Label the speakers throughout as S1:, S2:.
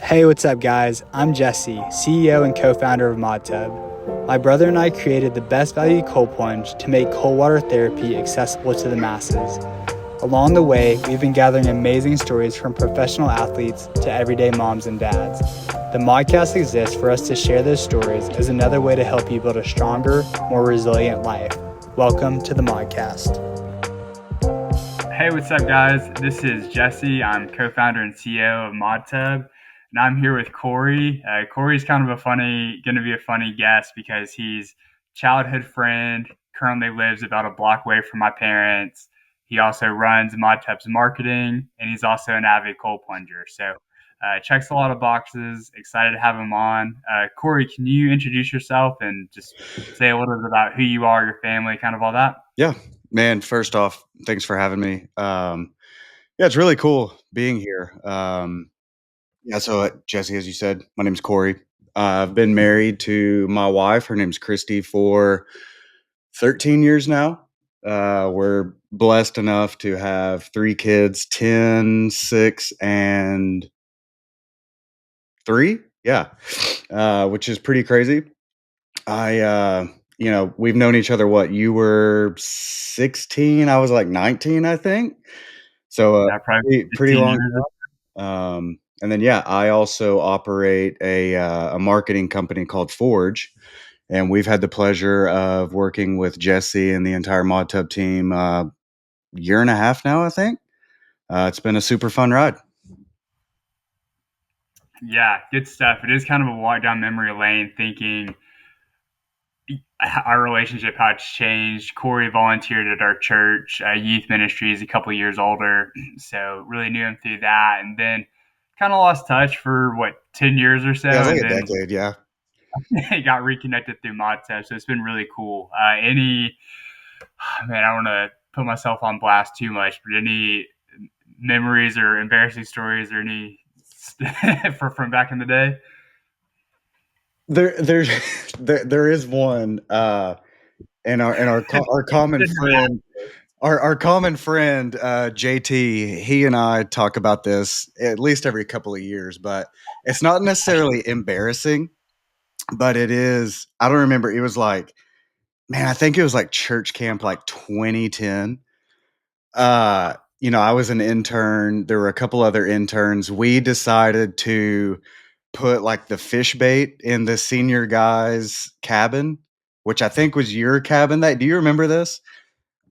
S1: Hey, what's up, guys? I'm Jesse, CEO and co-founder of Modtub. My brother and I created the best value cold plunge to make cold water therapy accessible to the masses. Along the way, we've been gathering amazing stories from professional athletes to everyday moms and dads. The Modcast exists for us to share those stories as another way to help you build a stronger, more resilient life. Welcome to the Modcast. Hey, what's up, guys? This is Jesse. I'm co-founder and CEO of Modtub. And I'm here with Cory. Cory's kind of going to be a funny guest because he's childhood friend, currently lives about a block away from my parents. He also runs Modtub's marketing, and he's also an avid cold plunger. So checks a lot of boxes. Excited to have him on. Cory, can you introduce yourself and just say a little bit about who you are, your family, kind of all that?
S2: Yeah, man. First off, thanks for having me. Yeah, it's really cool being here. So Jesse, as you said, my name's Cory. I've been married to my wife. Her name's Christy for 13 years now. We're blessed enough to have 3 kids, 10, 6, and 3. Yeah, which is pretty crazy. We've known each other. What, you were 16, I was like 19, I think. So,
S1: Yeah, probably
S2: pretty
S1: 15
S2: long
S1: years.
S2: and then, yeah, I also operate a marketing company called Forge, and we've had the pleasure of working with Jesse and the entire Modtub team, year and a half now, I think. It's been a super fun ride.
S1: Yeah, good stuff. It is kind of a walk down memory lane thinking our relationship, how it's changed. Cory volunteered at our church youth ministries a couple years older. So really knew him through that. And then kind of lost touch for 10 years or so.
S2: Yeah, it's like
S1: And
S2: a
S1: then
S2: decade, yeah.
S1: got reconnected through Modtub. So it's been really cool. Man, I don't want to put myself on blast too much, but any memories or embarrassing stories or any from back in the day?
S2: There's there is one, our common friend our common friend, JT, he and I talk about this at least every couple of years, but it's not necessarily embarrassing, but it is. I don't remember. It was like, man, I think it was like church camp, like 2010. I was an intern. There were a couple other interns. We decided to put like the fish bait in the senior guy's cabin, which I think was your cabin. Do you remember this?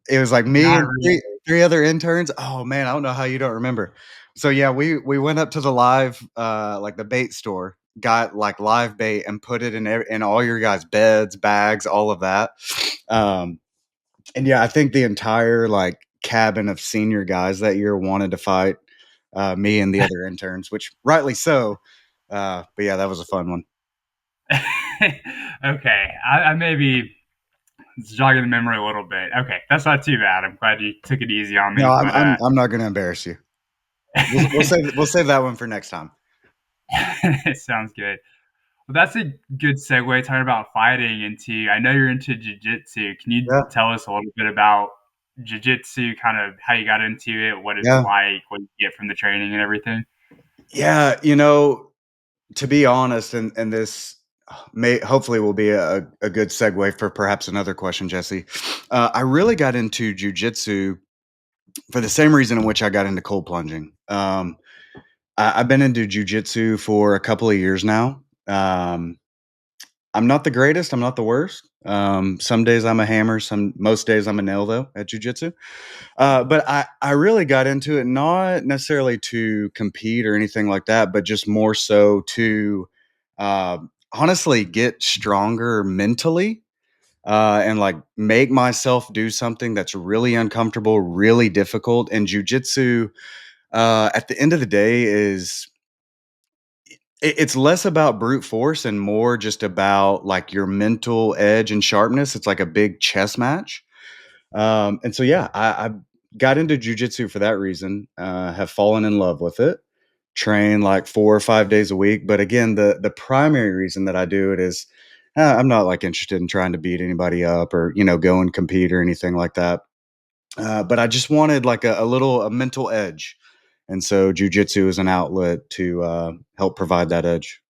S2: It was like me
S1: Not
S2: and
S1: really.
S2: three other interns. Oh, man, I don't know how you don't remember. So, yeah, we went up to the live, like, the bait store, got, like, live bait and put it in all your guys' beds, bags, all of that. And, yeah, I think the entire, like, cabin of senior guys that year wanted to fight, me and the other interns, which rightly so. But, yeah, that was a fun one.
S1: Okay, I maybe it's jogging the memory a little bit. Okay, that's not too bad. I'm glad you took it easy on
S2: No,
S1: me.
S2: I'm not gonna embarrass you. We'll save that one for next time.
S1: It sounds good. Well, that's a good segue talking about fighting into. I know you're into jiu-jitsu. Can you
S2: Yeah,
S1: tell us a little bit about jiu-jitsu, kind of how you got into it, what it's
S2: yeah.
S1: like, what you get from the training and everything?
S2: Yeah, to be honest, and this may hopefully will be a good segue for perhaps another question, Jesse. I really got into jujitsu for the same reason in which I got into cold plunging. I've been into jujitsu for a couple of years now. I'm not the greatest. I'm not the worst. Some days I'm a hammer. Most days I'm a nail though at jujitsu. But I really got into it not necessarily to compete or anything like that, but just more so to uh, honestly get stronger mentally, and like make myself do something that's really uncomfortable, really difficult. And jujitsu, at the end of the day, it's less about brute force and more just about like your mental edge and sharpness. It's like a big chess match. And so, yeah, I got into jujitsu for that reason. Have fallen in love with it. Train like 4 or 5 days a week. But again, the primary reason that I do it is I'm not like interested in trying to beat anybody up or go and compete or anything like that. But I just wanted like a mental edge, And so jiu-jitsu is an outlet to help provide that edge.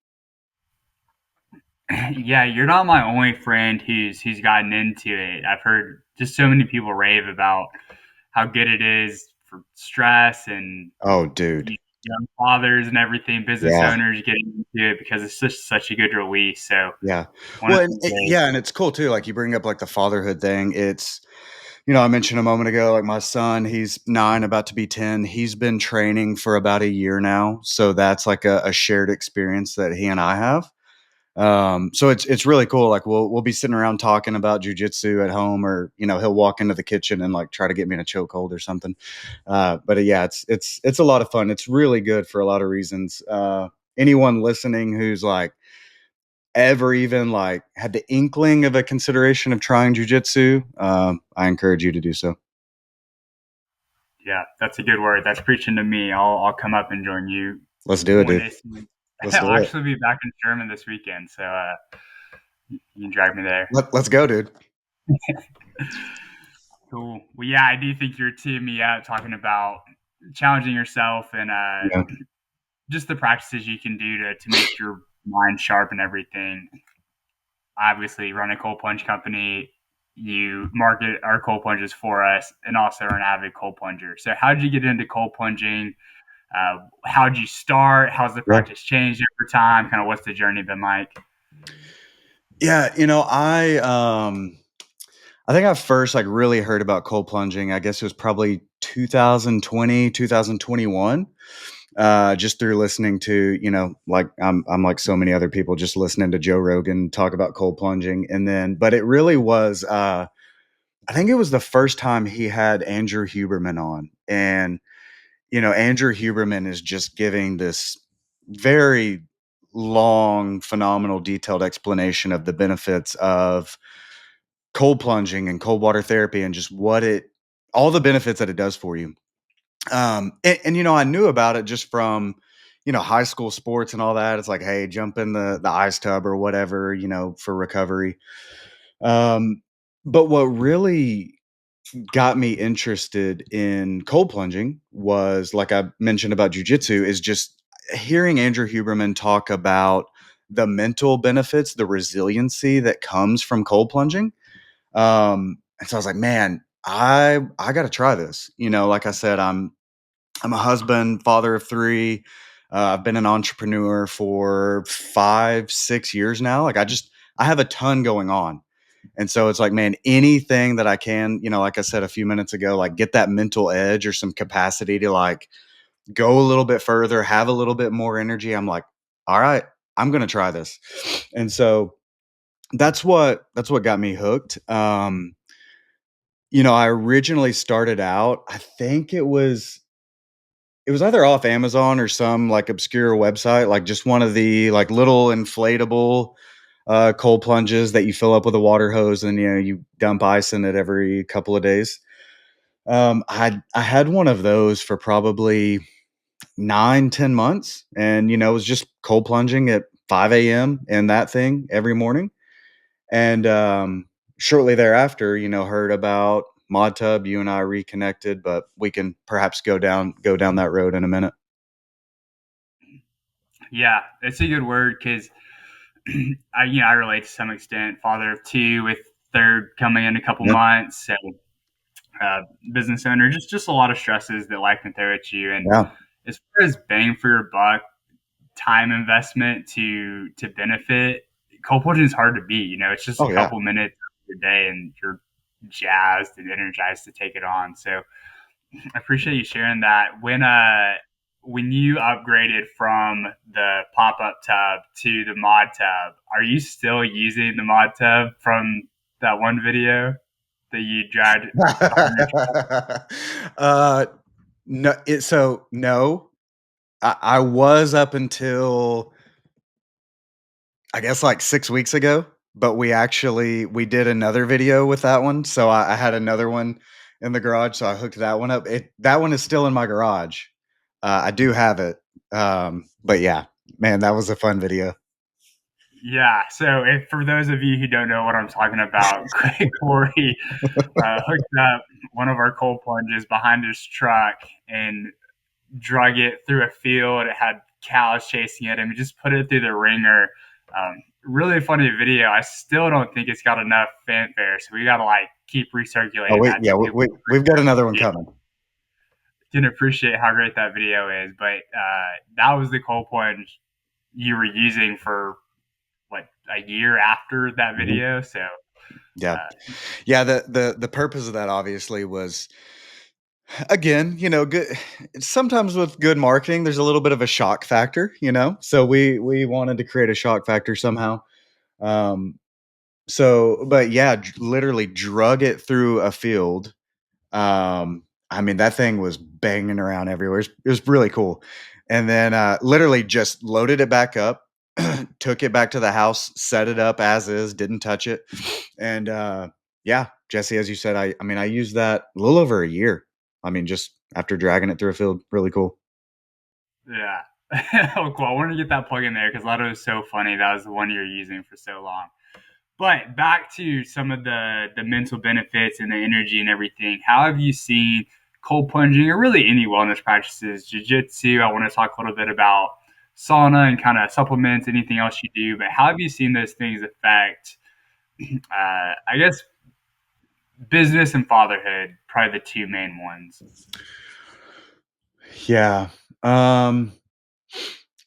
S1: Yeah, you're not my only friend who's gotten into it. I've heard just so many people rave about how good it is for stress and
S2: Oh, dude.
S1: young fathers and everything, business
S2: Yeah.
S1: owners getting into it because it's just such a good release. So
S2: Yeah.
S1: one of
S2: Well, and
S1: these days,
S2: yeah, and it's cool too. Like you bring up like the fatherhood thing. It's, I mentioned a moment ago, like my son, he's 9, about to be 10. He's been training for about a year now. So that's like a shared experience that he and I have. So it's really cool. Like we'll be sitting around talking about jujitsu at home, or he'll walk into the kitchen and like try to get me in a chokehold or something. But yeah, it's a lot of fun. It's really good for a lot of reasons. Anyone listening who's like ever even like had the inkling of a consideration of trying jujitsu, I encourage you to do so.
S1: yeah, that's a good word. That's preaching to me. I'll come up and join you
S2: Let's do it,
S1: one
S2: dude.
S1: day soon.
S2: Let's
S1: I'll
S2: do it.
S1: actually be back in Sherman this weekend, so you can drag me there.
S2: Let's go, dude.
S1: Cool. Well, yeah, I do think you're teeing me up talking about challenging yourself and
S2: Yeah.
S1: just the practices you can do to make your mind sharp and everything. Obviously, run a cold plunge company. You market our cold plunges for us, and also are an avid cold plunger. So, how did you get into cold plunging? How did you start? How's the
S2: Yeah.
S1: practice changed over time? Kind of what's the journey been like?
S2: Yeah. I think I first like really heard about cold plunging. I guess it was probably 2020, 2021. Just through listening to, like I'm like so many other people, just listening to Joe Rogan talk about cold plunging. And then, but it really was, I think it was the first time he had Andrew Huberman on. And, Andrew Huberman is just giving this very long, phenomenal, detailed explanation of the benefits of cold plunging and cold water therapy, and just all the benefits that it does for you. And I knew about it just from, high school sports and all that. It's like, hey, jump in the ice tub or whatever, for recovery. Um, but what really got me interested in cold plunging was, like I mentioned about jujitsu, is just hearing Andrew Huberman talk about the mental benefits, the resiliency that comes from cold plunging. And so I was like, man, I got to try this. Like I said, I'm a husband, father of 3. I've been an entrepreneur for 5, 6 years now. Like I have a ton going on. And so it's like, man, anything that I can, like I said a few minutes ago, like get that mental edge or some capacity to like go a little bit further, have a little bit more energy. I'm like, all right, I'm going to try this. And so that's what got me hooked. I originally started out, I think it was either off Amazon or some like obscure website, like just one of the like little inflatable cold plunges that you fill up with a water hose, and you dump ice in it every couple of days. I had one of those for probably 9, 10 months, and it was just cold plunging at 5 a.m. in that thing every morning. And shortly thereafter, heard about Modtub. You and I reconnected, but we can perhaps go down that road in a minute.
S1: Yeah, it's a good word because I relate to some extent. Father of 2 with third coming in a couple
S2: Yeah,
S1: months. So uh, business owner, just a lot of stresses that life can throw at you. And
S2: yeah.
S1: as far as bang for your buck, time investment to benefit, cold plunge is hard to beat. It's just a
S2: Oh yeah.
S1: couple minutes of your day, and you're jazzed and energized to take it on. So I appreciate you sharing that. When you upgraded from the pop up tub to the mod tub, are you still using the mod tub from that one video that you dragged behind your truck?
S2: uh, no, no. I was up until I guess like 6 weeks ago, but we did another video with that one. So I had another one in the garage, so I hooked that one up. That one is still in my garage. I do have it, but yeah, man, that was a fun video.
S1: Yeah. So for those of you who don't know what I'm talking about, Corey hooked up one of our cold plunges behind his truck and drug it through a field. It had cows chasing it, and we just put it through the ringer. Really funny video. I still don't think it's got enough fanfare, so we got to like keep
S2: Oh,
S1: recirculating that
S2: yeah,
S1: so people
S2: we've got another one coming.
S1: can appreciate how great that video is. But that was the cold plunge you were using for what, a year after that
S2: Mhm.
S1: video. So
S2: Yeah.
S1: uh,
S2: Yeah, the purpose of that obviously was, again, good. Sometimes with good marketing, there's a little bit of a shock factor, so we wanted to create a shock factor somehow. Um, but yeah, literally drug it through a field. I mean, that thing was banging around everywhere. It was really cool. And then literally just loaded it back up, took it back to the house, set it up as is, didn't touch it. And yeah, Jesse, as you said, I mean, I used that a little over a year. I mean, just after dragging it through a field, really cool.
S1: yeah. Oh, cool. I wanted to get that plug in there because that was so funny. That was the one you're using for so long. But back to some of the mental benefits and the energy and everything. How have you seen cold plunging or really any wellness practices, jiu-jitsu? I want to talk a little bit about sauna and kind of supplements, anything else you do. But how have you seen those things affect, I guess, business and fatherhood? Probably the two main ones.
S2: Yeah. Um,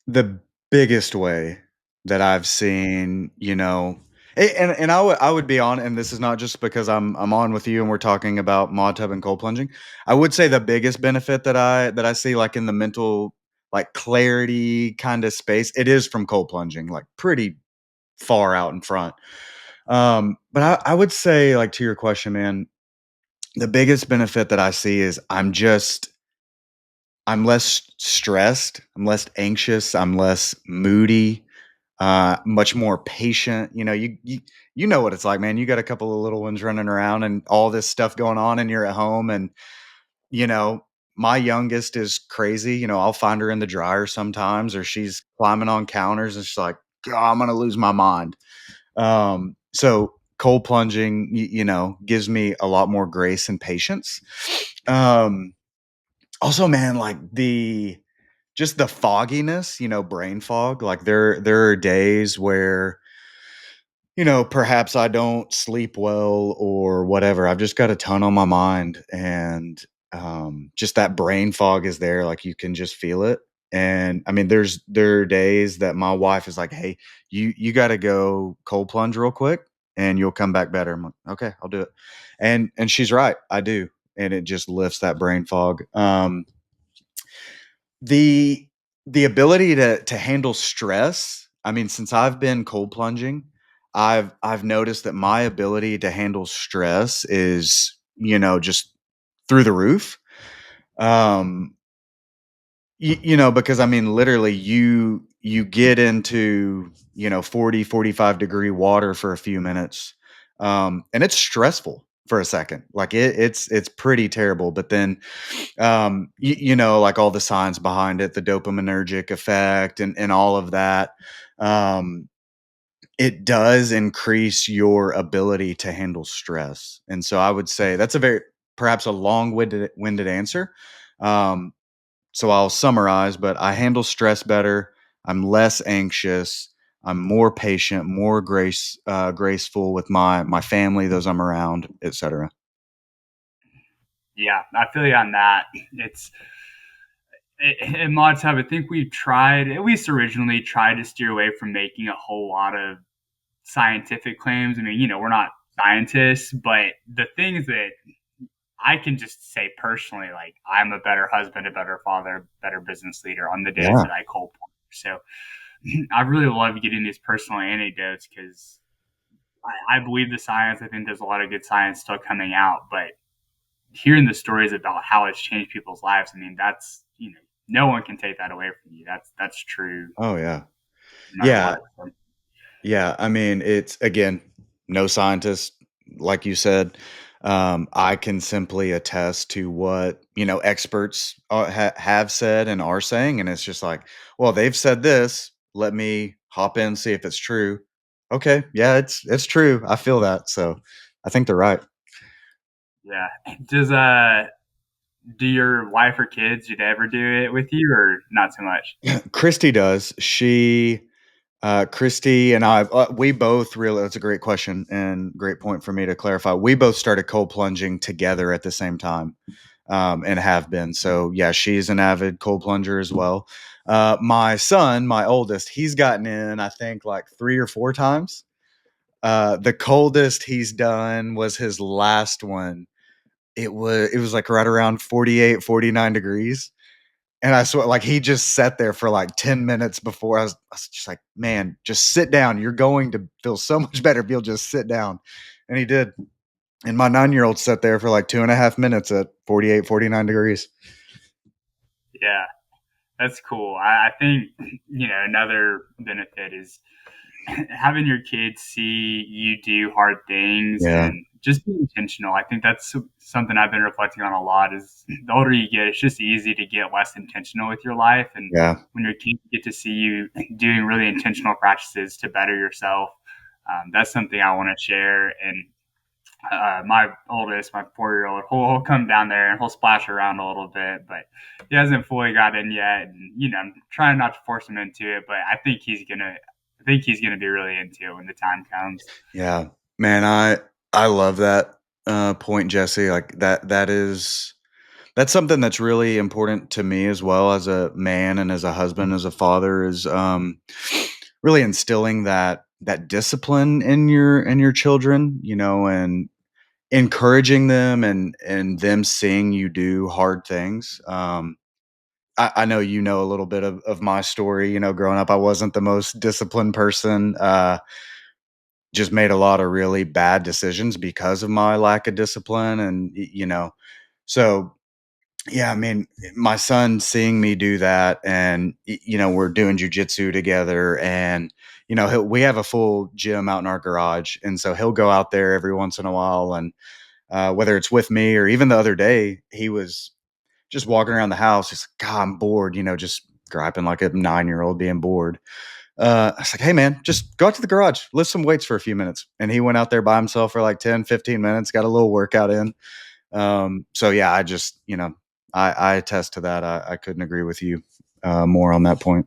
S2: the biggest way that I've seen, and I would be on, and this is not just because I'm on with you and we're talking about Modtub and cold plunging. I would say the biggest benefit that I see, like in the mental, like clarity kind of space, it is from cold plunging, like pretty far out in front. But I would say, like, to your question, man, the biggest benefit that I see is I'm less stressed, I'm less anxious, I'm less moody, much more patient. You know what it's like, man. You got a couple of little ones running around and all this stuff going on, and you're at home, and you know, my youngest is crazy. I'll find her in the dryer sometimes, or she's climbing on counters, and she's like, "God, I'm gonna lose my mind." So cold plunging, gives me a lot more grace and patience. Um, Also, man, like just the fogginess, brain fog. Like there are days where, perhaps I don't sleep well or whatever. I've just got a ton on my mind, and just that brain fog is there. Like you can just feel it. And I mean, there are days that my wife is like, "Hey, you got to go cold plunge real quick, and you'll come back better." I'm like, "Okay, I'll do it," and she's right, I do, and it just lifts that brain fog. The the ability to handle stress, I mean, since I've been cold plunging, I've noticed that my ability to handle stress is, just through the roof. Um, because I mean, literally you get into, 40, 45 degree water for a few minutes. And it's stressful for a second. Like it's pretty terrible. But then like all the science behind it, the dopaminergic effect and all of that. Um, it does increase your ability to handle stress. And so I would say that's perhaps a long-winded answer. Um, so I'll summarize, but I handle stress better. I'm less anxious. I'm more patient, more graceful with my family, those I'm around, etc.
S1: Yeah, I feel you on that. It's in Modtub, I think we've tried, at least originally, tried to steer away from making a whole lot of scientific claims. I mean, we're not scientists, but the things that I can just say personally, like I'm a better husband, a better father, better business leader on the days
S2: Yeah.
S1: that I cold plunge. So I really love getting these personal anecdotes because I believe the science. I think there's a lot of good science still coming out, but hearing the stories about how it's changed people's lives, I mean, that's no one can take that away from you. That's true,
S2: Oh yeah.
S1: no matter
S2: Yeah.
S1: what. So,
S2: Yeah, I mean, it's again, no scientist, like you said. I can simply attest to what experts have said and are saying, and it's just like, well, they've said this. Let me hop in, see if it's true. Okay, yeah, it's true. I feel that, so I think they're right.
S1: yeah. Does do your wife or kids, did they ever do it with you or not so much?
S2: Christy does. Christy and I, we both really, that's a great question and great point for me to clarify. We both started cold plunging together at the same time, and have been. So yeah, she's an avid cold plunger as well. My son, my oldest, he's gotten in, I think like 3 or 4 times. The coldest he's done was his last one. It was like right around 48, 49 degrees. And I swear, like he just sat there for like 10 minutes before I was just like, man, just sit down. You're going to feel so much better if you'll just sit down. And he did. And my 9-year-old sat there for like 2.5 minutes at 48, 49 degrees.
S1: Yeah, that's cool. I think, another benefit is having your kids see you do hard things
S2: Yeah.
S1: and just be intentional. I think that's something I've been reflecting on a lot is the older you get, it's just easy to get less intentional with your life. And
S2: Yeah.
S1: when your kids get to see you doing really intentional practices to better yourself, that's something I want to share. And my oldest, my 4-year-old, he'll come down there and he'll splash around a little bit, but he hasn't fully got in yet. And I'm trying not to force him into it, but I think he's gonna be really into it when the time comes.
S2: Yeah. Man, I love that point, Jesse. Like that's something that's really important to me as well as a man and as a husband, as a father, is really instilling that discipline in your children, and encouraging them and them seeing you do hard things. I know a little bit of my story. Growing up, I wasn't the most disciplined person. Just made a lot of really bad decisions because of my lack of discipline, and so yeah, I mean, my son seeing me do that, and we're doing jujitsu together, and we have a full gym out in our garage, and so he'll go out there every once in a while, and whether it's with me or even the other day, he was just walking around the house. He's like, God, I'm bored, just griping like a 9-year-old being bored. I was like, hey man, just go out to the garage, lift some weights for a few minutes. And he went out there by himself for like 10, 15 minutes, got a little workout in. So yeah, I just, I attest to that. I couldn't agree with you more on that point.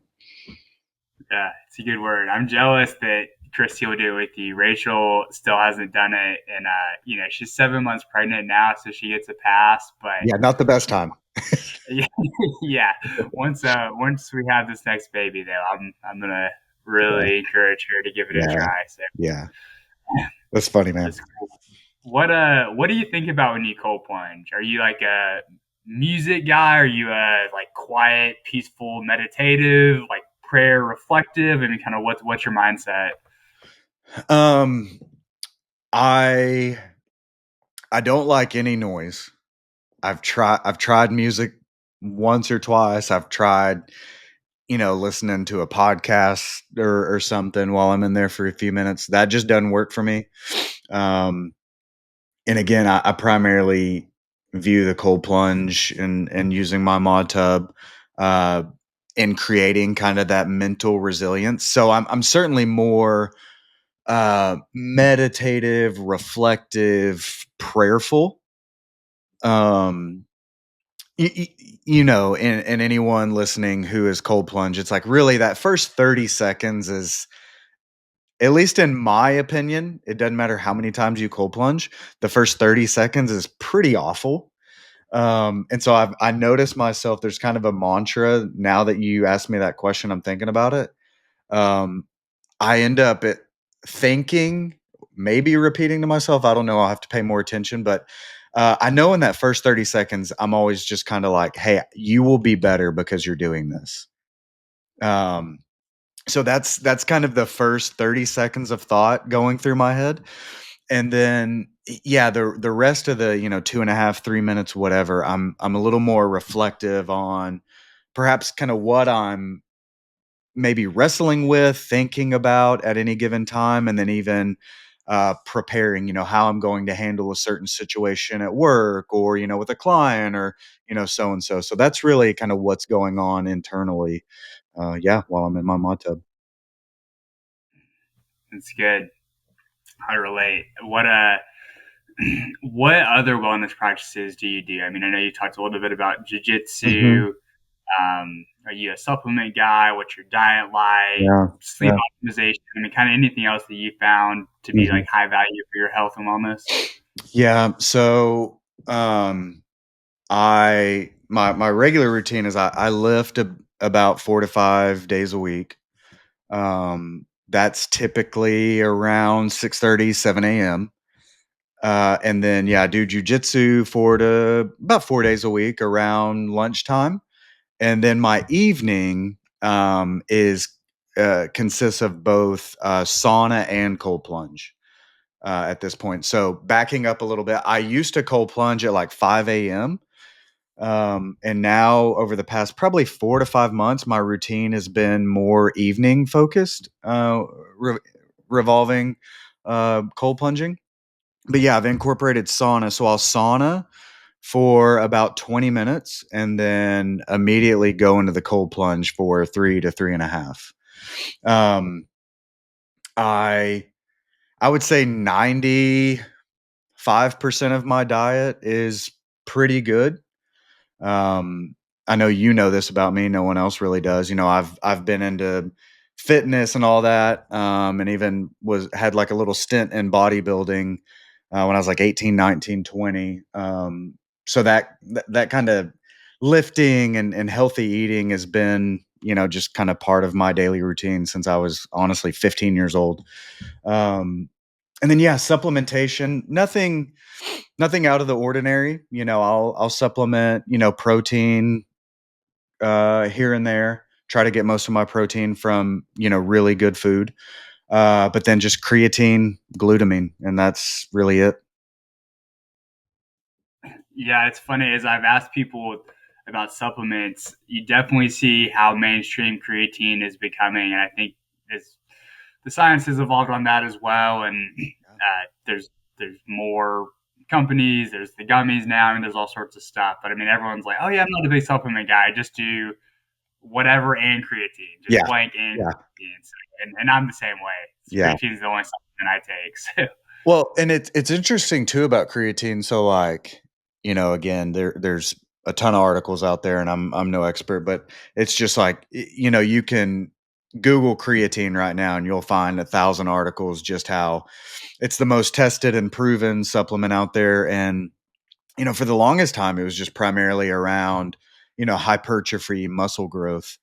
S1: Yeah, it's a good word. I'm jealous that Christy will do it with you. Rachel still hasn't done it, and she's 7 months pregnant now, so she gets a pass. But
S2: Yeah, not the best time.
S1: yeah, once we have this next baby, though, I'm gonna
S2: Yeah,
S1: really encourage her to give it a
S2: yeah,
S1: try. So
S2: yeah. That's funny, man.
S1: that's cool. What do you think about when you cold plunge? Are you like a music guy? Are you a like quiet, peaceful, meditative, like prayer reflective? I mean, kind of what's your mindset?
S2: Um, I I don't like any noise. I've tried music once or twice. I've tried, listening to a podcast or something while I'm in there for a few minutes. That just doesn't work for me. Um, and again, I primarily view the cold plunge and using my Modtub uh, in creating kind of that mental resilience. So I'm certainly more meditative, reflective, prayerful. Um, and anyone listening who is cold plunge, it's like really that first 30 seconds is, at least in my opinion, it doesn't matter how many times you cold plunge, the first 30 seconds is pretty awful. And so I noticed myself, there's kind of a mantra now that you asked me that question, I'm thinking about it. Um, I end up thinking, maybe repeating to myself. I don't know. I'll have to pay more attention. But I know in that first 30 seconds, I'm always just kind of like, hey, you will be better because you're doing this. Um, so that's kind of the first 30 seconds of thought going through my head. And then yeah, the rest of the 2.5, 3 minutes, whatever, I'm a little more reflective on perhaps kind of what I'm maybe wrestling with, thinking about at any given time, and then even preparing, how I'm going to handle a certain situation at work or, with a client or, so and so. So that's really kind of what's going on internally. Yeah, while I'm in my mod tub.
S1: It's good. I relate. what other wellness practices do you do? I mean, I know you talked a little bit about
S2: Hmm.
S1: jujitsu. Are you a supplement guy? What's your diet like?
S2: Yeah.
S1: Sleep
S2: Yeah.
S1: optimization? I mean, kind of anything else that you found to be
S2: Hmm.
S1: like high value for your health and wellness?
S2: Yeah. So, um, my regular routine is I lift about 4 to 5 days a week. That's typically around 6:30, 7 a.m. And then yeah, I do jujitsu about 4 days a week around lunchtime. And then my evening is consists of both sauna and cold plunge at this point. So backing up a little bit, I used to cold plunge at like 5 a.m. And now over the past probably 4 to 5 months, my routine has been more evening focused, re- revolving cold plunging. But yeah, I've incorporated sauna. So I'll sauna for about 20 minutes and then immediately go into the cold plunge for 3 to 3.5. Um, I I would say 95% of my diet is pretty good. Um, I know you know this about me. No one else really does. I've been into fitness and all that, and even was had like a little stint in bodybuilding when I was like 18, 19, 20. So that kind of lifting and healthy eating has been, just kind of part of my daily routine since I was honestly 15 years old. Um, and then yeah, supplementation, nothing out of the ordinary. I'll supplement, protein here and there. Try to get most of my protein from, really good food. But then just creatine, glutamine, and that's really it.
S1: Yeah, it's funny as I've asked people about supplements, you definitely see how mainstream creatine is becoming, and I think this the science has evolved on that as well. And there's more companies, there's the gummies now, and there's all sorts of stuff. But I mean, everyone's like, oh yeah, I'm not a big supplement guy. I just do whatever and creatine, just
S2: Yeah.
S1: blank and
S2: Yeah.
S1: creatine. So, and I'm the same way.
S2: Yeah.
S1: Creatine is the only supplement I take. So
S2: Well, and it's interesting too about creatine. So like, again, there's a ton of articles out there and I'm no expert, but it's just like you can Google creatine right now and you'll find 1,000 articles just how it's the most tested and proven supplement out there. And, for the longest time it was just primarily around, hypertrophy, muscle growth.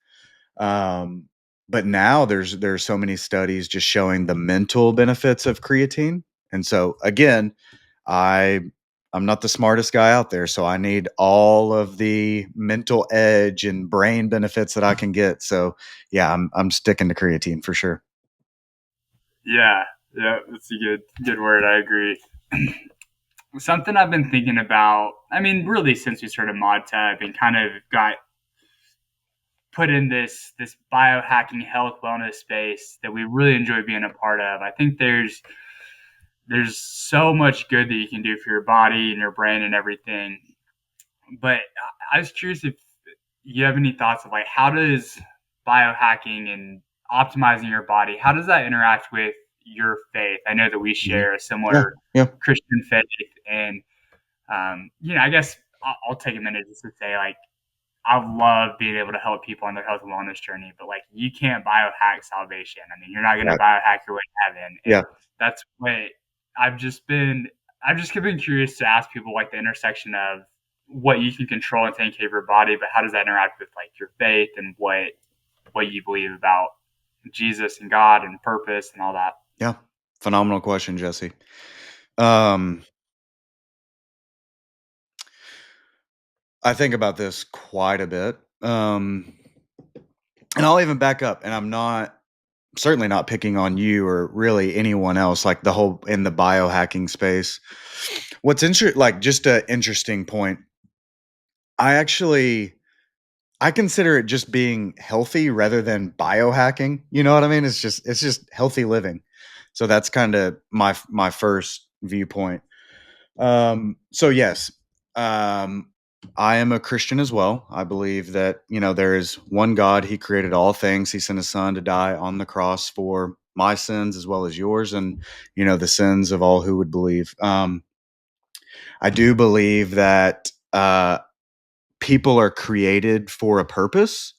S2: Um, but now there's so many studies just showing the mental benefits of creatine. And so again, I I'm not the smartest guy out there, so I need all of the mental edge and brain benefits that I can get. So yeah, I'm sticking to creatine for sure.
S1: yeah, yeah, that's a good word. I agree. Something I've been thinking about. I mean, really, since we started Modtub and kind of got put in this biohacking health wellness space that we really enjoy being a part of. I think there's so much good that you can do for your body and your brain and everything. But I was curious if you have any thoughts of like how does biohacking and optimizing your body, how does that interact with your faith? I know that we
S2: Mhm.
S1: share a
S2: Yeah,
S1: similar
S2: yeah,
S1: Christian faith, and I guess I'll take a minute just to say like I love being able to help people on their health and wellness journey, but like you can't biohack salvation. I mean, you're not going to
S2: yeah,
S1: biohack your way to heaven,
S2: yeah,
S1: and that's what I've just been. I've just been curious to ask people like the intersection of what you can control and take care of your body, but how does that interact with like your faith and what you believe about Jesus and God and purpose and all that.
S2: yeah. Phenomenal question, Jesse. Um, I think about this quite a bit. And I'll even back up, and I'm not certainly not picking on you or really anyone else, like the whole in the biohacking space. Like just an interesting point. I actually I consider it just being healthy rather than biohacking. You know what I mean? It's just healthy living. So that's kind of my first viewpoint. So yes, um, I am a Christian as well. I believe that, there is one God. He created all things. He sent his son to die on the cross for my sins as well as yours and, the sins of all who would believe. I do believe that people are created for a purpose.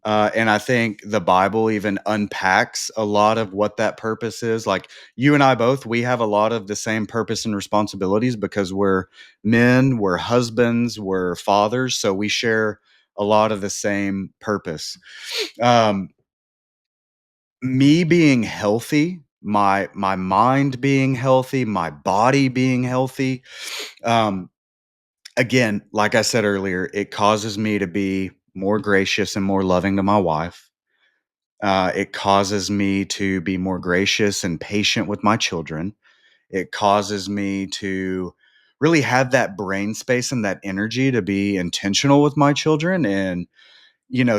S2: And I think the Bible even unpacks a lot of what that purpose is. Like you and I both, we have a lot of the same purpose and responsibilities because we're men, we're husbands, we're fathers. So we share a lot of the same purpose. Um, Me being healthy, my mind being healthy, my body being healthy. Um, Again, like I said earlier, it causes me to be more gracious and more loving to my wife. It causes me to be more gracious and patient with my children. It causes me to really have that brain space and that energy to be intentional with my children and,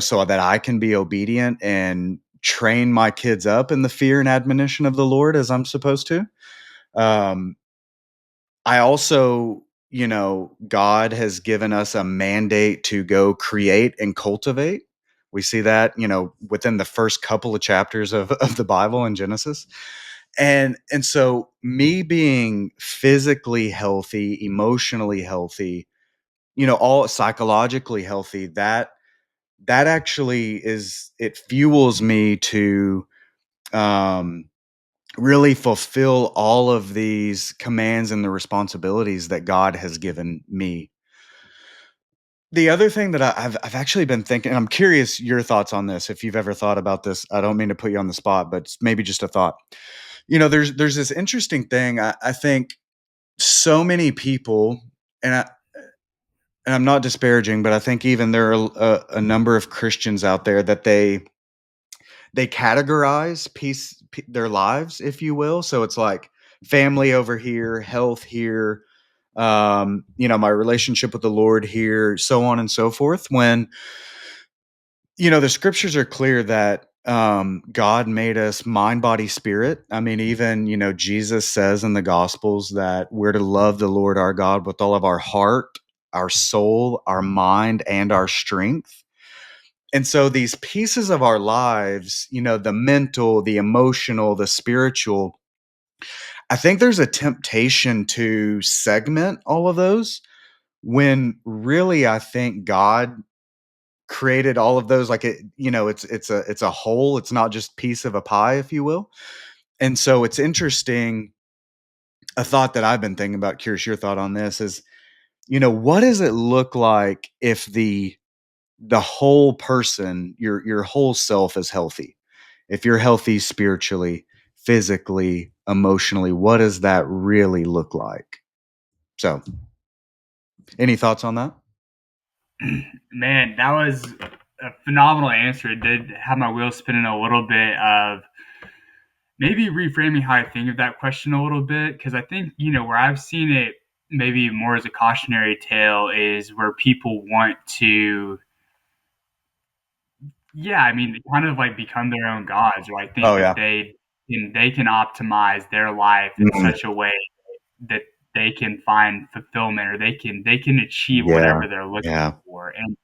S2: so that I can be obedient and train my kids up in the fear and admonition of the Lord as I'm supposed to. Um, I also, God has given us a mandate to go create and cultivate. We see that, within the first couple of chapters of the Bible in Genesis. And so me being physically healthy, emotionally healthy, all psychologically healthy, that actually it fuels me to um really fulfill all of these commands and the responsibilities that God has given me. The other thing that I've actually been thinking, and I'm curious your thoughts on this, if you've ever thought about this. I don't mean to put you on the spot, but it's maybe just a thought. There's this interesting thing. I think so many people, and I'm not disparaging, but I think even there are a number of Christians out there that they categorize their lives, if you will. So it's like family over here, health here, my relationship with the Lord here, so on and so forth. When, the scriptures are clear that God made us mind, body, spirit. I mean, even, Jesus says in the gospels that we're to love the Lord our God with all of our heart, our soul, our mind, and our strength. And so these pieces of our lives, the mental, the emotional, the spiritual, I think there's a temptation to segment all of those when really I think God created all of those like it's a whole, it's not just piece of a pie, if you will. And so it's interesting, a thought that I've been thinking about, curious your thought on this is, what does it look like if the whole person, your whole self is healthy? If you're healthy spiritually, physically, emotionally, what does that really look like? So, any thoughts on that?
S1: Man, that was a phenomenal answer. It did have my wheels spinning a little bit of maybe reframing how I think of that question a little bit. Because I think, where I've seen it maybe more as a cautionary tale is where people want to, yeah, I mean, kind of like become their own gods, or I think
S2: Oh
S1: that
S2: yeah.
S1: they can optimize their life in
S2: Mhm.
S1: such a way that they can find fulfillment, or they can achieve
S2: Yeah.
S1: whatever they're looking
S2: Yeah.
S1: for. And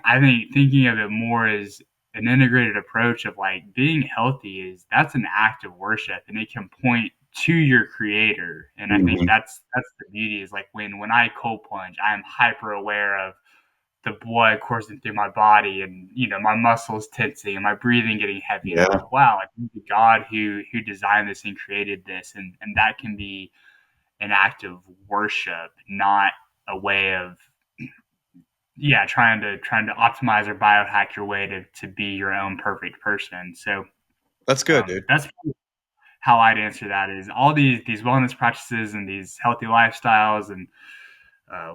S1: I think thinking of it more as an integrated approach of like being healthy is that's an act of worship, and it can point to your creator. And I think
S2: Mhm.
S1: that's the beauty is like when I cold plunge, I'm hyper aware of the blood coursing through my body, and my muscles tensing and my breathing getting heavy, and I'm
S2: Yeah.
S1: like, wow, like the God who designed this and created this, and that can be an act of worship, not a way of, yeah, trying to optimize or biohack your way to be your own perfect person. So
S2: That's good, dude.
S1: that's how I'd answer that is all these wellness practices and these healthy lifestyles and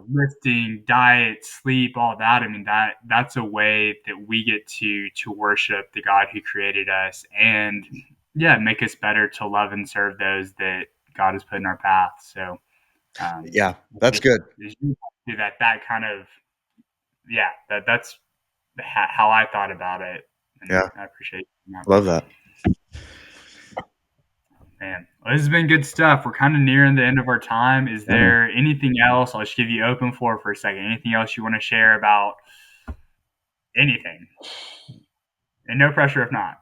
S1: lifting, diet, sleep, all that. I mean that's a way that we get to worship the God who created us, and yeah, make us better to love and serve those that God has put in our path. So um,
S2: Yeah, that's
S1: just,
S2: good.
S1: just do that kind of, yeah, that's how I thought about it, and
S2: Yeah,
S1: I appreciate that.
S2: love that.
S1: Man, well, this has been good stuff. We're kind of nearing the end of our time. Is
S2: Yeah, man.
S1: there anything else? I'll just give you open floor for a second. Anything else you want to share about anything? And no pressure if not.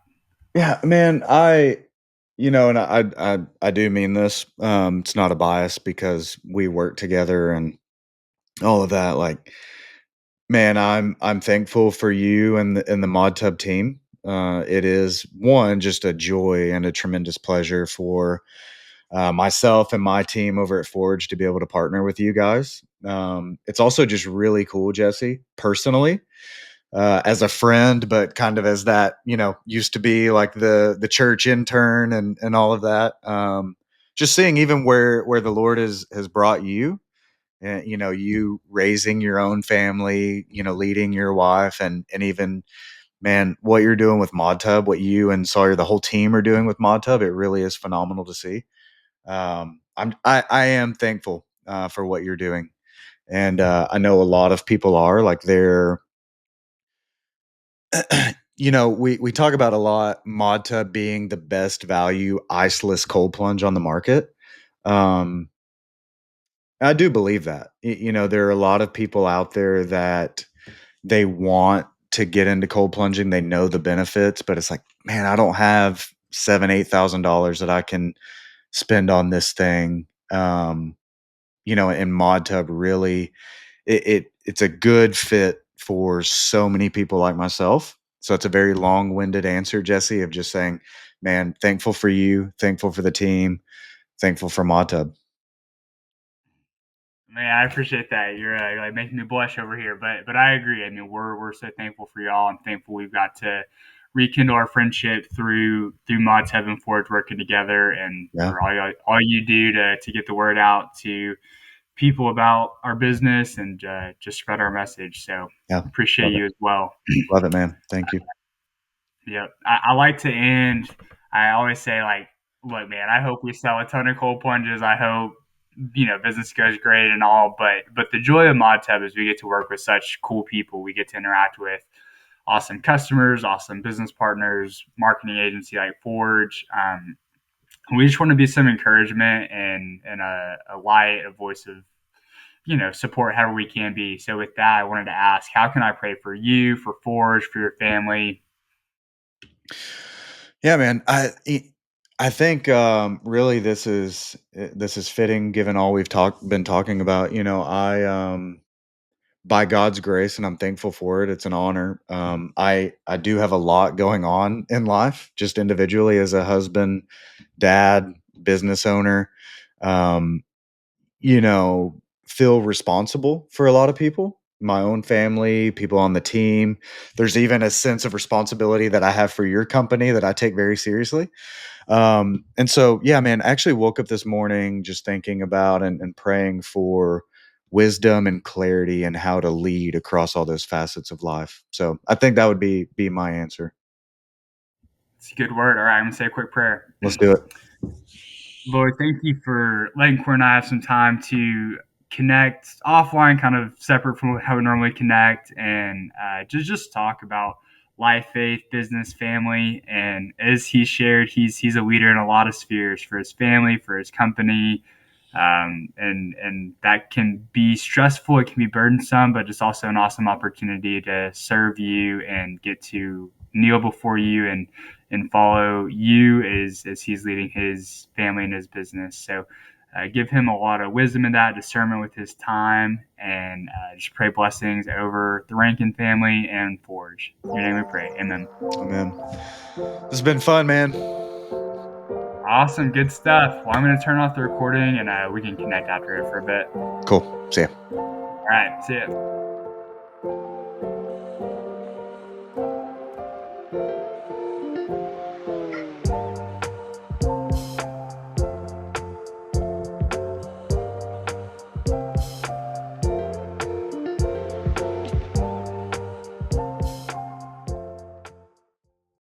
S2: Yeah, man. And I do mean this. It's not a bias because we work together and all of that. Like, man, I'm thankful for you and the Modtub team. It is one just a joy and a tremendous pleasure for myself and my team over at Forge to be able to partner with you guys. It's also just really cool, Jesse, personally, as a friend, but kind of as that, used to be like the church intern and all of that. Just seeing even where the Lord has brought you, and you raising your own family, leading your wife, and even, man, what you're doing with Modtub, what you and Sawyer, the whole team are doing with Modtub, it really is phenomenal to see. I am thankful for what you're doing, and I know a lot of people are like they're we talk about a lot Modtub being the best value iceless cold plunge on the market. Um, I do believe that. There are a lot of people out there that they want to get into cold plunging. They know the benefits, but it's like, man, I don't have $7,000-8,000 that I can spend on this thing. And Modtub really it's a good fit for so many people like myself. So it's a very long-winded answer, Jesse, of just saying, man, thankful for you, thankful for the team, thankful for Modtub.
S1: Man, I appreciate that. You're like making me blush over here, but I agree. I mean, we're so thankful for y'all. I'm thankful we've got to rekindle our friendship through Mods Heaven Forge working together, and
S2: Yeah,
S1: for all you do to get the word out to people about our business and just spread our message. So
S2: yeah,
S1: appreciate
S2: love it,
S1: you as well.
S2: love it, man. Thank you.
S1: Yep. I like to end. I always say, like, look, man, I hope we sell a ton of cold plunges. I hope, business goes great and all. But the joy of Modtub is we get to work with such cool people. We get to interact with awesome customers, awesome business partners, marketing agency like Forge. We just want to be some encouragement and a light, a voice of, support however we can be. So with that, I wanted to ask, how can I pray for you, for Forge, for your family?
S2: Yeah, man. I think really this is fitting given all we've been talking about. I by God's grace, and I'm thankful for it. It's an honor. I do have a lot going on in life, just individually as a husband, dad, business owner. Um, you know, feel responsible for a lot of people, my own family, people on the team. There's even a sense of responsibility that I have for your company that I take very seriously. And so, yeah, man, I actually woke up this morning just thinking about and praying for wisdom and clarity and how to lead across all those facets of life. So I think that would be my answer.
S1: It's a good word. All right, I'm gonna say a quick prayer.
S2: Let's do it.
S1: Lord, thank you for letting Corey and I have some time to connect offline, kind of separate from how we normally connect, and just talk about life, faith, business, family. And as he shared, he's a leader in a lot of spheres for his family, for his company, and that can be stressful. It can be burdensome, but it's also an awesome opportunity to serve you and get to kneel before you and follow you as he's leading his family and his business. So give him a lot of wisdom in that, discernment with his time, and just pray blessings over the Rankin family and Forge. In your name we pray. Amen.
S2: Amen. This has been fun, man.
S1: Awesome. Good stuff. Well, I'm going to turn off the recording and we can connect after it for a bit.
S2: Cool. See ya.
S1: All right. See ya.